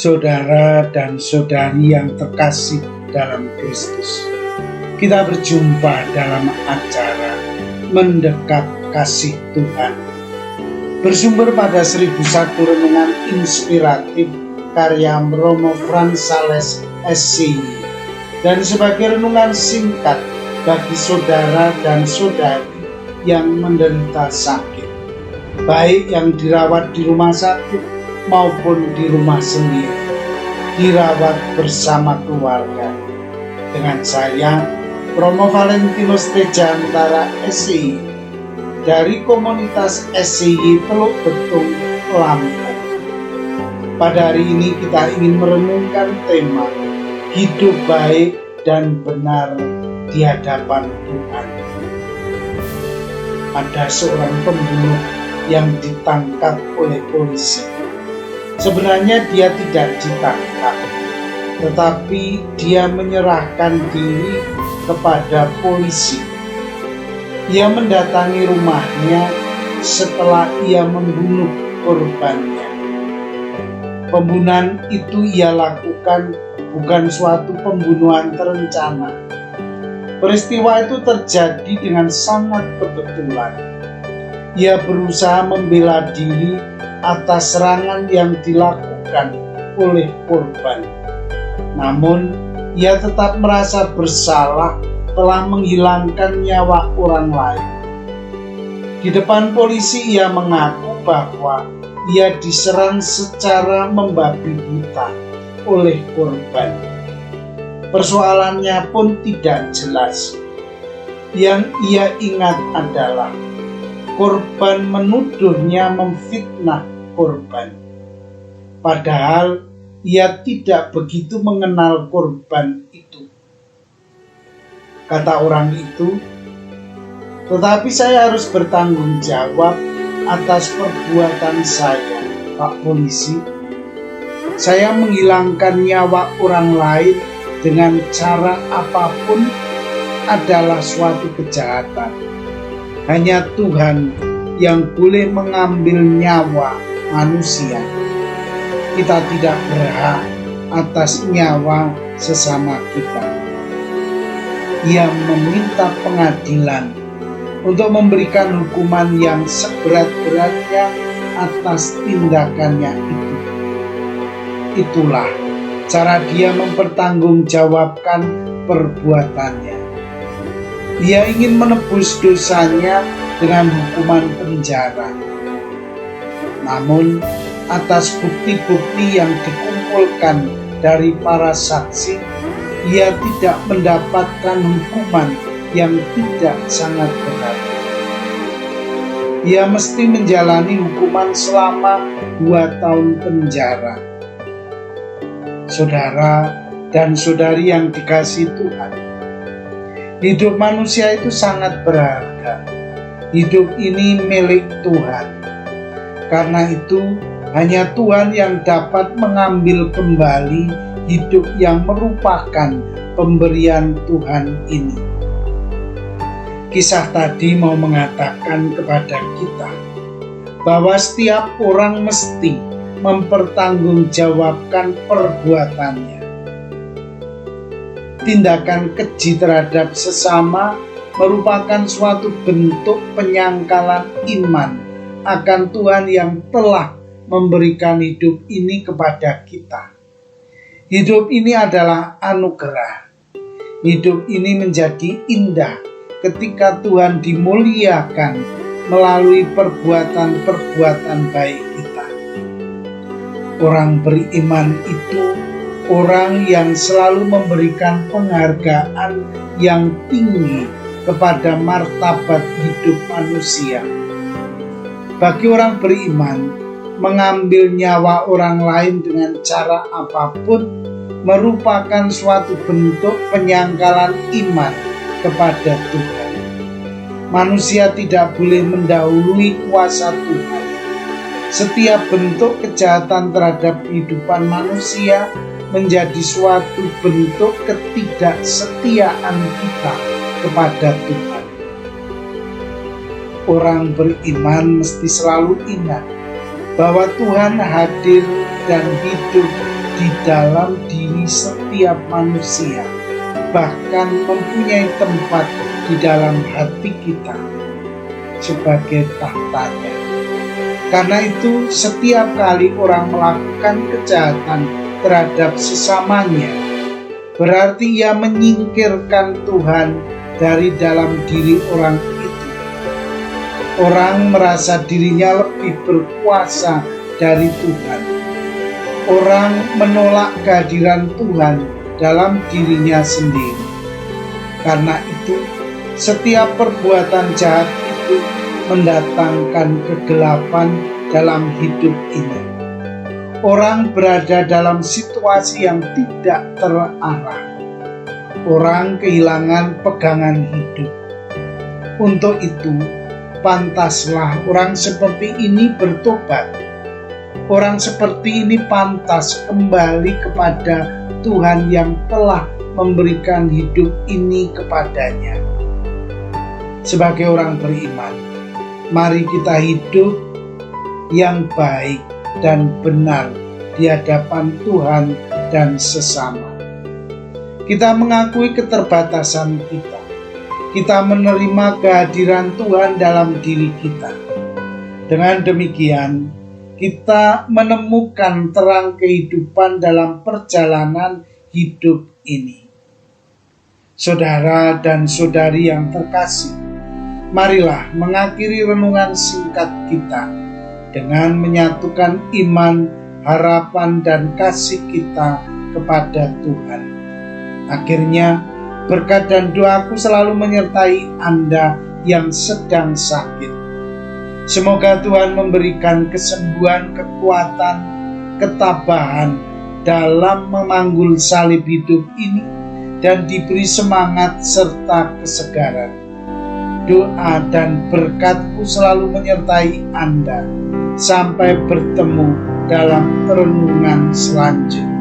Saudara dan saudari yang terkasih dalam Kristus, kita berjumpa dalam acara Mendekat Kasih Tuhan, bersumber pada 1001 renungan inspiratif karya Romo Frans Sales SCY, dan sebagai renungan singkat bagi saudara dan saudari yang menderita sakit, baik yang dirawat di rumah sakit maupun di rumah sendiri, dirawat bersama keluarga. Dengan saya, Romo Valentinus Tejantara SCY, dari komunitas SCY Teluk Betung, Lampung. Pada hari ini kita ingin merenungkan tema hidup baik dan benar di hadapan Tuhan. Ada seorang pembunuh yang ditangkap oleh polisi. Sebenarnya dia tidak ditangkap, tetapi dia menyerahkan diri kepada polisi. Ia mendatangi rumahnya setelah ia membunuh korbannya. Pembunuhan itu ia lakukan bukan suatu pembunuhan terencana. Peristiwa itu terjadi dengan sangat kebetulan. Ia berusaha membela diri atas serangan yang dilakukan oleh korban. Namun, ia tetap merasa bersalah telah menghilangkan nyawa orang lain. Di depan polisi ia mengaku bahwa ia diserang secara membabi buta oleh korban. Persoalannya pun tidak jelas. Yang ia ingat adalah korban menuduhnya memfitnah korban. Padahal ia tidak begitu mengenal korban itu. Kata orang itu, "Tetapi saya harus bertanggung jawab atas perbuatan saya, Pak Polisi. Saya menghilangkan nyawa orang lain dengan cara apapun adalah suatu kejahatan. Hanya Tuhan yang boleh mengambil nyawa manusia. Kita tidak berhak atas nyawa sesama kita." Ia meminta pengadilan untuk memberikan hukuman yang seberat-beratnya atas tindakannya itu. Itulah cara dia mempertanggungjawabkan perbuatannya. Ia ingin menebus dosanya dengan hukuman penjara. Namun, atas bukti-bukti yang dikumpulkan dari para saksi, ia tidak mendapatkan hukuman yang tidak sangat berat. Ia mesti menjalani hukuman selama 2 tahun penjara. Saudara dan saudari yang dikasihi Tuhan, hidup manusia itu sangat berharga. Hidup ini milik Tuhan. Karena itu, hanya Tuhan yang dapat mengambil kembali hidup yang merupakan pemberian Tuhan ini. Kisah tadi mau mengatakan kepada kita bahwa setiap orang mesti mempertanggungjawabkan perbuatannya. Tindakan keji terhadap sesama merupakan suatu bentuk penyangkalan iman akan Tuhan yang telah memberikan hidup ini kepada kita. Hidup ini adalah anugerah. Hidup ini menjadi indah ketika Tuhan dimuliakan melalui perbuatan-perbuatan baik kita. Orang beriman itu orang yang selalu memberikan penghargaan yang tinggi kepada martabat hidup manusia. Bagi orang beriman, mengambil nyawa orang lain dengan cara apapun merupakan suatu bentuk penyangkalan iman kepada Tuhan. Manusia tidak boleh mendahului kuasa Tuhan. Setiap bentuk kejahatan terhadap kehidupan manusia menjadi suatu bentuk ketidaksetiaan kita kepada Tuhan. Orang beriman mesti selalu ingat bahwa Tuhan hadir dan hidup di dalam diri setiap manusia, bahkan mempunyai tempat di dalam hati kita sebagai tahtanya. Karena itu, setiap kali orang melakukan kejahatan terhadap sesamanya, berarti ia menyingkirkan Tuhan dari dalam diri orang itu. Orang merasa dirinya lebih berkuasa dari Tuhan. Orang menolak kehadiran Tuhan dalam dirinya sendiri. Karena itu, setiap perbuatan jahat itu mendatangkan kegelapan dalam hidup ini. Orang berada dalam situasi yang tidak terarah. Orang kehilangan pegangan hidup. Untuk itu, pantaslah orang seperti ini bertobat. Orang seperti ini pantas kembali kepada Tuhan yang telah memberikan hidup ini kepadanya. Sebagai orang beriman, mari kita hidup yang baik dan benar di hadapan Tuhan dan sesama. Kita mengakui keterbatasan kita. Kita menerima kehadiran Tuhan dalam diri kita. Dengan demikian, kita menemukan terang kehidupan dalam perjalanan hidup ini. Saudara dan saudari yang terkasih, marilah mengakhiri renungan singkat kita dengan menyatukan iman, harapan, dan kasih kita kepada Tuhan. Akhirnya, berkat dan doaku selalu menyertai Anda yang sedang sakit. Semoga Tuhan memberikan kesembuhan, kekuatan, ketabahan dalam memanggul salib hidup ini dan diberi semangat serta kesegaran. Doa dan berkatku selalu menyertai Anda. Sampai bertemu dalam renungan selanjutnya.